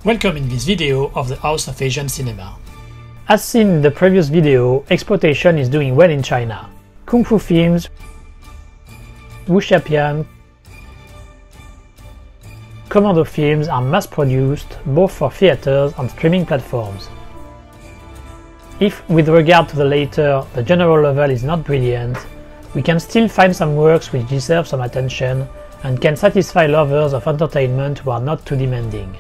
Welcome in this video of the House of Asian Cinema. As seen in the previous video, exploitation is doing well in China. Kung Fu films, Xia Pian, commando films are mass-produced both for theaters and streaming platforms. If, with regard to the latter, the general level is not brilliant, we can still find some works which deserve some attention and can satisfy lovers of entertainment who are not too demanding.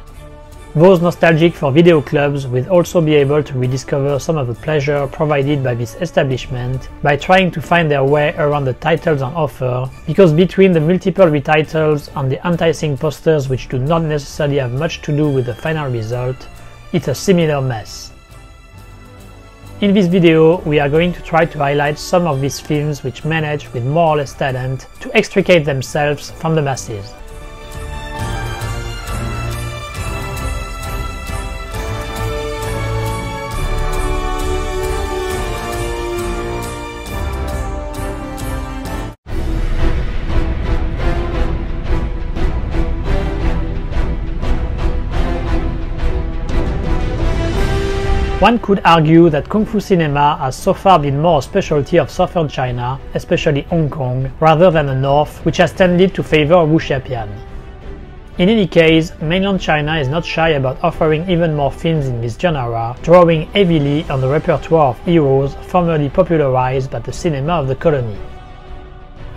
Those nostalgic for video clubs will also be able to rediscover some of the pleasure provided by this establishment by trying to find their way around the titles on offer, because between the multiple retitles and the enticing posters which do not necessarily have much to do with the final result, it's a similar mess. In this video, we are going to try to highlight some of these films which manage, with more or less talent, to extricate themselves from the masses. One could argue that Kung Fu cinema has so far been more a specialty of southern China, especially Hong Kong, rather than the north, which has tended to favor Xia Pian. In any case, mainland China is not shy about offering even more films in this genre, drawing heavily on the repertoire of heroes formerly popularized by the cinema of the colony.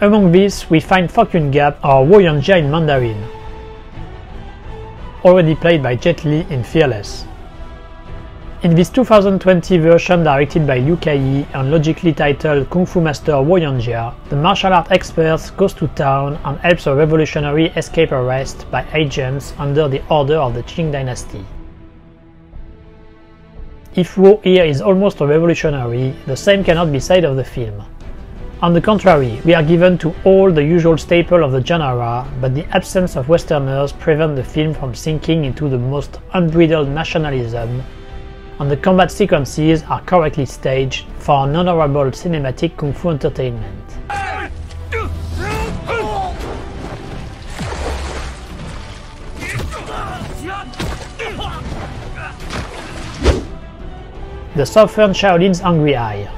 Among these, we find Fortune Gap or Woyanjia in Mandarin, already played by Jet Li in Fearless. In this 2020 version directed by Liu Kai and logically titled Kung Fu Master Woyanjia, the martial art expert goes to town and helps a revolutionary escape arrest by agents under the order of the Qing dynasty. If Wo here is almost a revolutionary, the same cannot be said of the film. On the contrary, we are given to all the usual staple of the genre, but the absence of Westerners prevents the film from sinking into the most unbridled nationalism, and the combat sequences are correctly staged for an honorable cinematic kung fu entertainment. The Southern Shaolin's Angry Eye.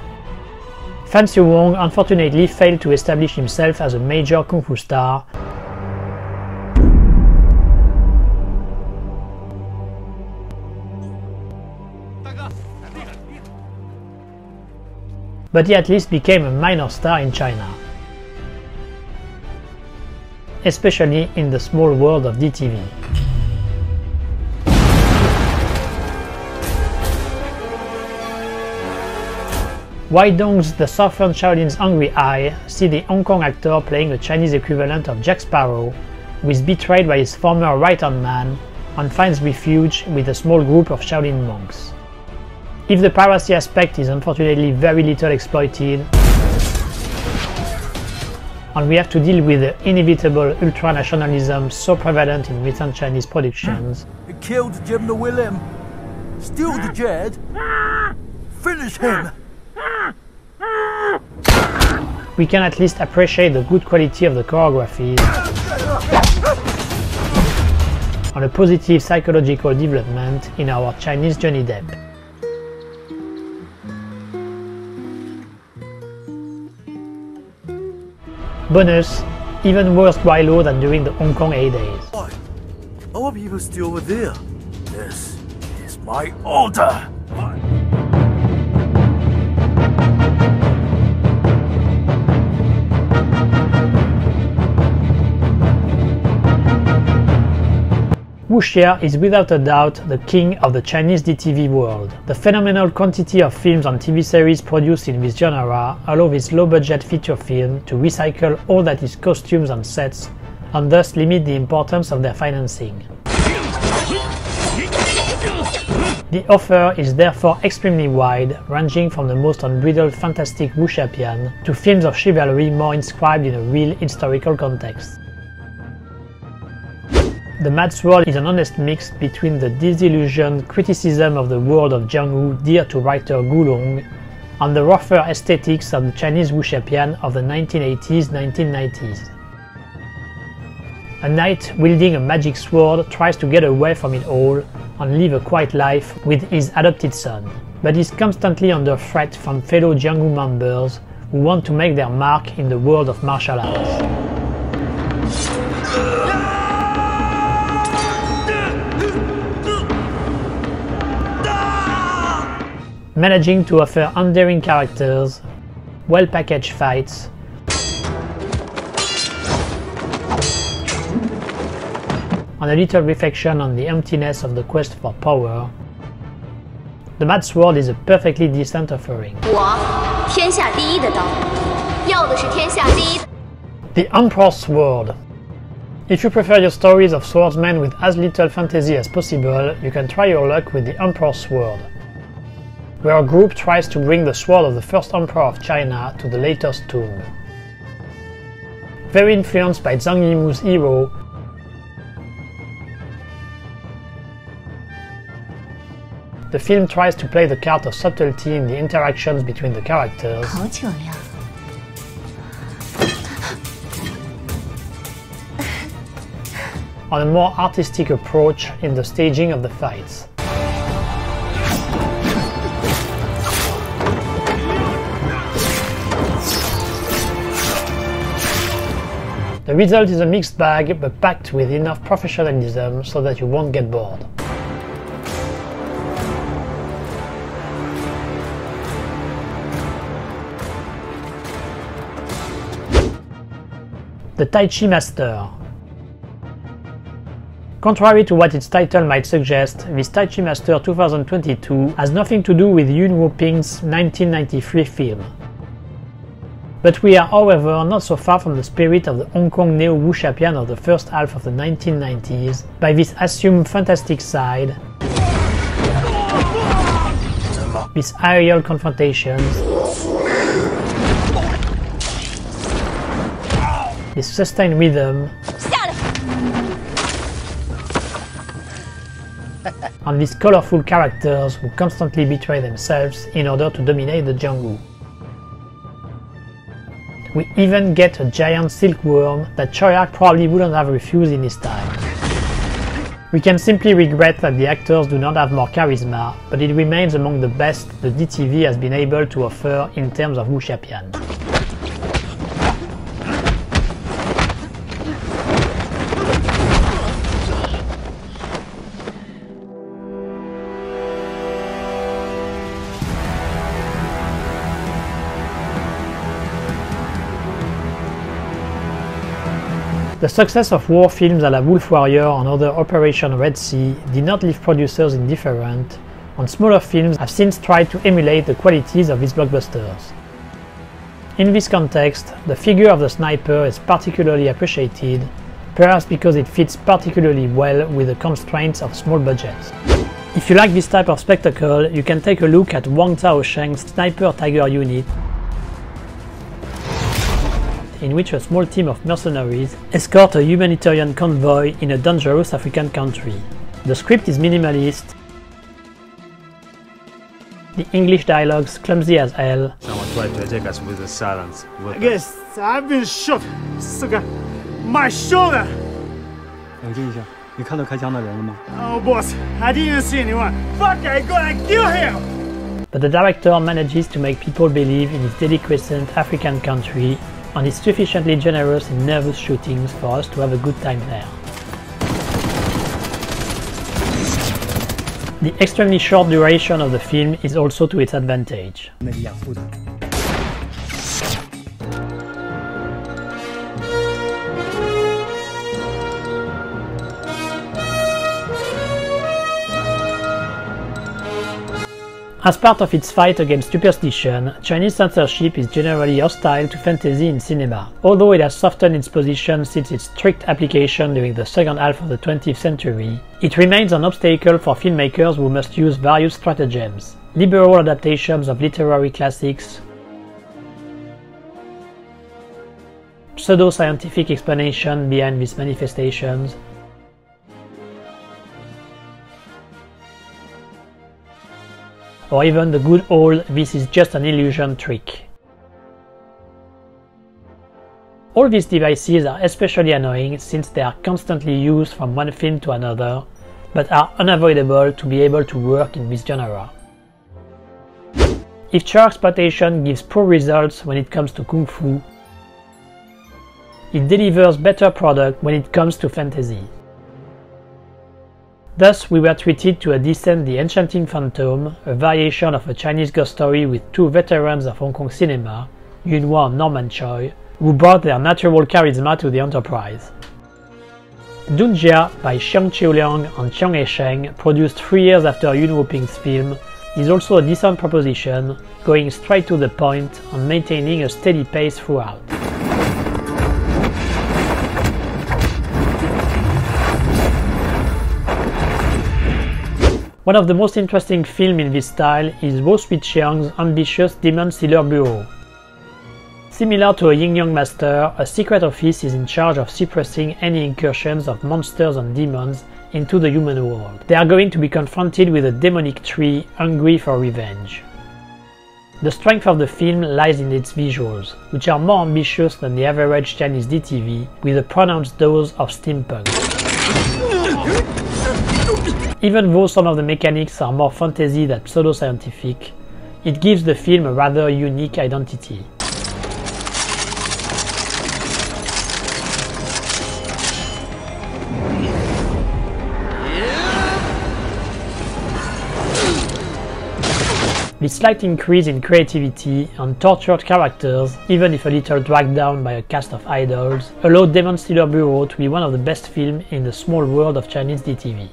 Fan Siu Wong unfortunately failed to establish himself as a major kung fu star, but he at least became a minor star in China, especially in the small world of DTV. Wai Dong's The Southern Shaolin's Angry Eye see the Hong Kong actor playing the Chinese equivalent of Jack Sparrow, who is betrayed by his former right-hand man and finds refuge with a small group of Shaolin monks. If the piracy aspect is unfortunately very little exploited, and we have to deal with the inevitable ultranationalism so prevalent in recent Chinese productions, he killed Jim the Willem, steal the Jed, finish him. we can at least appreciate the good quality of the choreography and a positive psychological development in our Chinese Johnny Depp. Bonus, even worthwhile than during the Hong Kong heydays. I hope you will stay over there. This is my order. Wuxia is without a doubt the king of the Chinese DTV world. The phenomenal quantity of films and TV series produced in this genre allow this low-budget feature film to recycle all that is costumes and sets, and thus limit the importance of their financing. The offer is therefore extremely wide, ranging from the most unbridled fantastic Xia Pian to films of chivalry more inscribed in a real historical context. The Mad Sword is an honest mix between the disillusioned criticism of the world of Jianghu dear to writer Gulong and the rougher aesthetics of the Chinese Xia Pian of the 1980s-1990s. A knight wielding a magic sword tries to get away from it all and live a quiet life with his adopted son, but is constantly under threat from fellow Jianghu members who want to make their mark in the world of martial arts. Managing to offer endearing characters, well-packaged fights, and a little reflection on the emptiness of the quest for power, the Mad Sword is a perfectly decent offering. The Emperor's Sword. If you prefer your stories of swordsmen with as little fantasy as possible, you can try your luck with the Emperor's Sword, where a group tries to bring the sword of the first emperor of China to the latest tomb. Very influenced by Zhang Yimou's hero, the film tries to play the card of subtlety in the interactions between the characters, on a more artistic approach in the staging of the fights. The result is a mixed bag, but packed with enough professionalism so that you won't get bored. The Tai Chi Master. Contrary to what its title might suggest, this Tai Chi Master 2022 has nothing to do with Yuen Woo-ping's 1993 film. But we are, however, not so far from the spirit of the Hong Kong neo Xia Pian of the first half of the 1990s by this assumed fantastic side, these aerial confrontations, this sustained rhythm, and these colorful characters who constantly betray themselves in order to dominate the Jianghu. We even get a giant silkworm that Choyak probably wouldn't have refused in his time. We can simply regret that the actors do not have more charisma, but it remains among the best the DTV has been able to offer in terms of Xia Pian. The success of war films à la Wolf Warrior and other Operation Red Sea did not leave producers indifferent, and smaller films have since tried to emulate the qualities of these blockbusters. In this context, the figure of the sniper is particularly appreciated, perhaps because it fits particularly well with the constraints of small budgets. If you like this type of spectacle, you can take a look at Wang Zhaosheng's Sniper Tiger Unit, in which a small team of mercenaries escort a humanitarian convoy in a dangerous African country. The script is minimalist, the English dialogues clumsy as hell, I guess I've been shot. My shoulder. Oh boss, I didn't see anyone. Fuck, I gotta kill him! But the director manages to make people believe in his deliquescent African country, and is sufficiently generous in nervous shootings for us to have a good time there. The extremely short duration of the film is also to its advantage. As part of its fight against superstition, Chinese censorship is generally hostile to fantasy in cinema. Although it has softened its position since its strict application during the second half of the 20th century, it remains an obstacle for filmmakers who must use various stratagems. Liberal adaptations of literary classics, pseudo-scientific explanation behind these manifestations, or even the good old "this is just an illusion" trick. All these devices are especially annoying since they are constantly used from one film to another, but are unavoidable to be able to work in this genre. If char exploitation gives poor results when it comes to Kung Fu, it delivers better product when it comes to fantasy. Thus, we were treated to a decent The Enchanting Phantom, a variation of a Chinese ghost story with two veterans of Hong Kong cinema, Yuen Wah and Norman Choi, who brought their natural charisma to the enterprise. Dunjia by Xiang Qiuliang and Chiang Yesheng, produced 3 years after Yuen Woo-ping's film, is also a decent proposition, going straight to the point and maintaining a steady pace throughout. One of the most interesting films in this style is Wo Sui-chiang's ambitious Demon Stealer Bureau. Similar to a Yin-Yang Master, a secret office is in charge of suppressing any incursions of monsters and demons into the human world. They are going to be confronted with a demonic tree hungry for revenge. The strength of the film lies in its visuals, which are more ambitious than the average Chinese DTV, with a pronounced dose of steampunk. Even though some of the mechanics are more fantasy than pseudo-scientific, it gives the film a rather unique identity. This slight increase in creativity and tortured characters, even if a little dragged down by a cast of idols, allowed Demon Stealer Bureau to be one of the best films in the small world of Chinese DTV.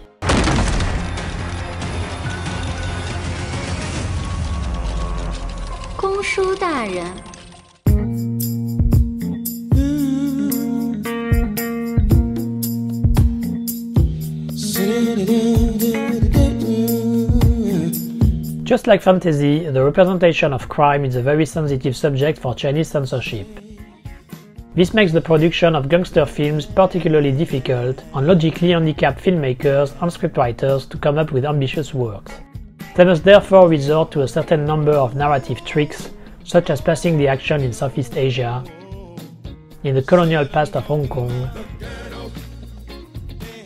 Just like fantasy, the representation of crime is a very sensitive subject for Chinese censorship. This makes the production of gangster films particularly difficult and logically handicap filmmakers and scriptwriters to come up with ambitious works. They must therefore resort to a certain number of narrative tricks, such as placing the action in Southeast Asia, in the colonial past of Hong Kong,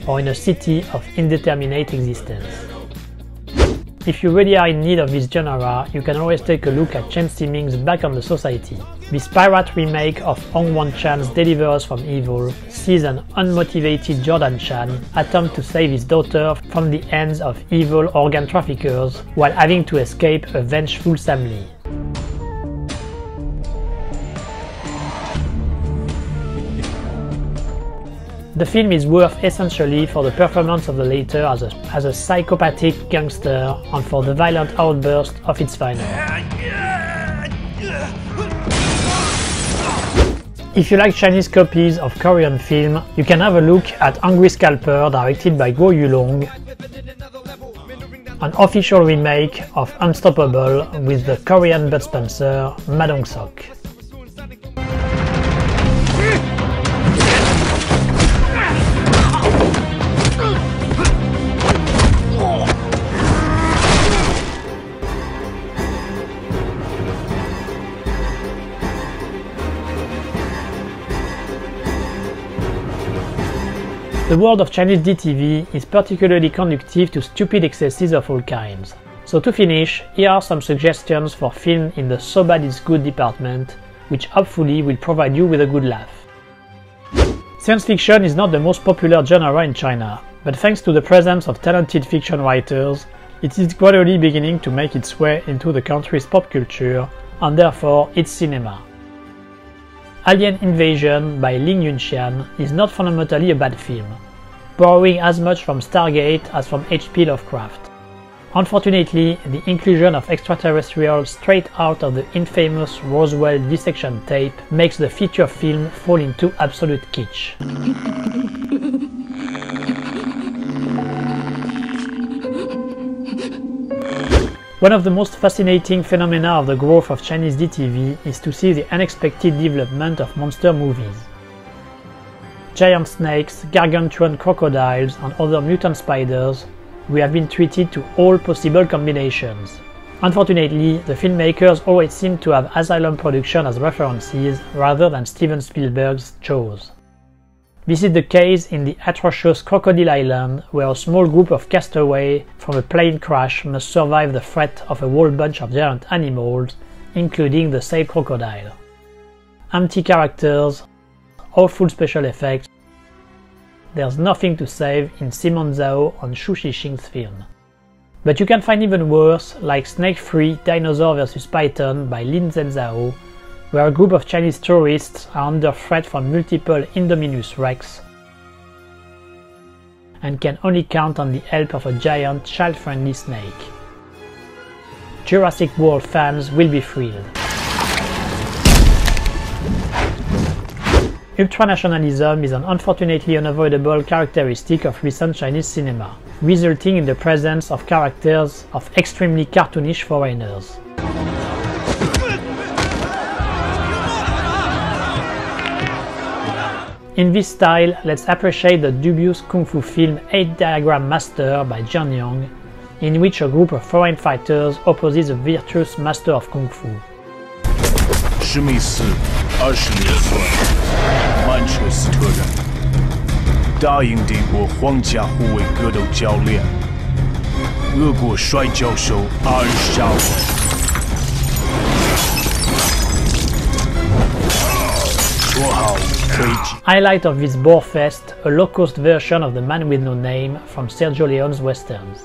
or in a city of indeterminate existence. If you really are in need of this genre, you can always take a look at Chen Siming's Back on the Society. This pirate remake of Hong Wan-chan's Deliver Us from Evil sees an unmotivated Jordan Chan attempt to save his daughter from the hands of evil organ traffickers while having to escape a vengeful Sam Lee. The film is worth essentially for the performance of the latter as a psychopathic gangster and for the violent outburst of its final. If you like Chinese copies of Korean film, you can have a look at Angry Scalper directed by Guo Yulong, an official remake of Unstoppable with the Korean Bud Spencer, Ma Dong-seok. The world of Chinese DTV is particularly conducive to stupid excesses of all kinds. So to finish, here are some suggestions for film in the so bad it's good department, which hopefully will provide you with a good laugh. Science fiction is not the most popular genre in China, but thanks to the presence of talented fiction writers, it is gradually beginning to make its way into the country's pop culture, and therefore its cinema. Alien Invasion by Ling Yunxian is not fundamentally a bad film, borrowing as much from Stargate as from H.P. Lovecraft. Unfortunately, the inclusion of extraterrestrials straight out of the infamous Roswell dissection tape makes the feature film fall into absolute kitsch. One of the most fascinating phenomena of the growth of Chinese DTV is to see the unexpected development of monster movies. Giant snakes, gargantuan crocodiles and other mutant spiders, we have been treated to all possible combinations. Unfortunately, the filmmakers always seem to have Asylum Production as references rather than Steven Spielberg's Jaws. This is the case in the atrocious Crocodile Island, where a small group of castaways from a plane crash must survive the threat of a whole bunch of giant animals, including the said crocodile. Empty characters, awful special effects. There's nothing to save in Simon Zhao and Xu Xixing's film. But you can find even worse, like Snake-Free Dinosaur vs. Python by Lin Zhenzhao, where a group of Chinese tourists are under threat from multiple Indominus Rex and can only count on the help of a giant child-friendly snake. Jurassic World fans will be thrilled. Ultranationalism is an unfortunately unavoidable characteristic of recent Chinese cinema, resulting in the presence of characters of extremely cartoonish foreigners. In this style, let's appreciate the dubious kung fu film 8 Diagram Master by Jian Yang, in which a group of foreign fighters opposes a virtuous master of kung fu. 史密斯20年前，曼彻斯特人大英帝国皇家护卫格斗教练，俄国摔跤手阿尔沙文。 Highlight of this Boar Fest, a low-cost version of The Man with No Name from Sergio Leone's westerns.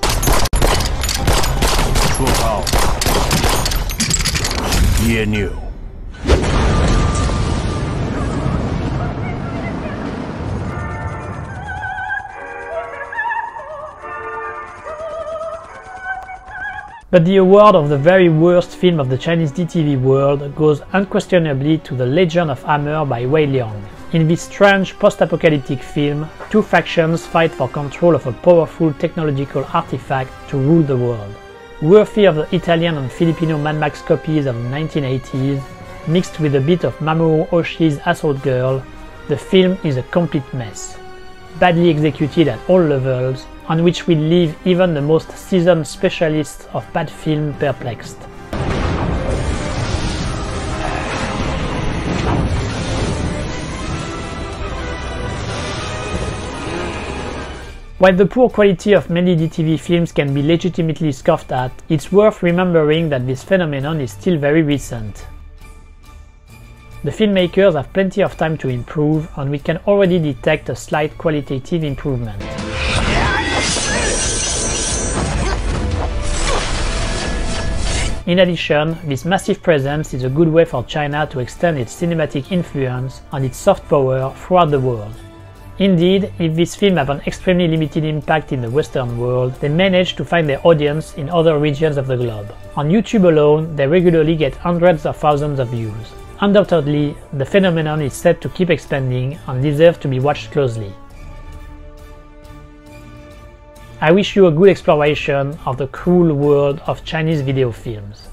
But the award of the very worst film of the Chinese DTV world goes unquestionably to The Legend of Hammer by Wei Liang. In this strange post-apocalyptic film, two factions fight for control of a powerful technological artifact to rule the world. Worthy of the Italian and Filipino Mad Max copies of the 1980s, mixed with a bit of Mamoru Oshii's Assault Girl, the film is a complete mess. Badly executed at all levels, on which will leave even the most seasoned specialists of bad film perplexed. While the poor quality of many DTV films can be legitimately scoffed at, it's worth remembering that this phenomenon is still very recent. The filmmakers have plenty of time to improve, and we can already detect a slight qualitative improvement. In addition, this massive presence is a good way for China to extend its cinematic influence and its soft power throughout the world. Indeed, if this film have an extremely limited impact in the Western world, they manage to find their audience in other regions of the globe. On YouTube alone, they regularly get hundreds of thousands of views. Undoubtedly, the phenomenon is set to keep expanding and deserves to be watched closely. I wish you a good exploration of the cruel world of Chinese video films.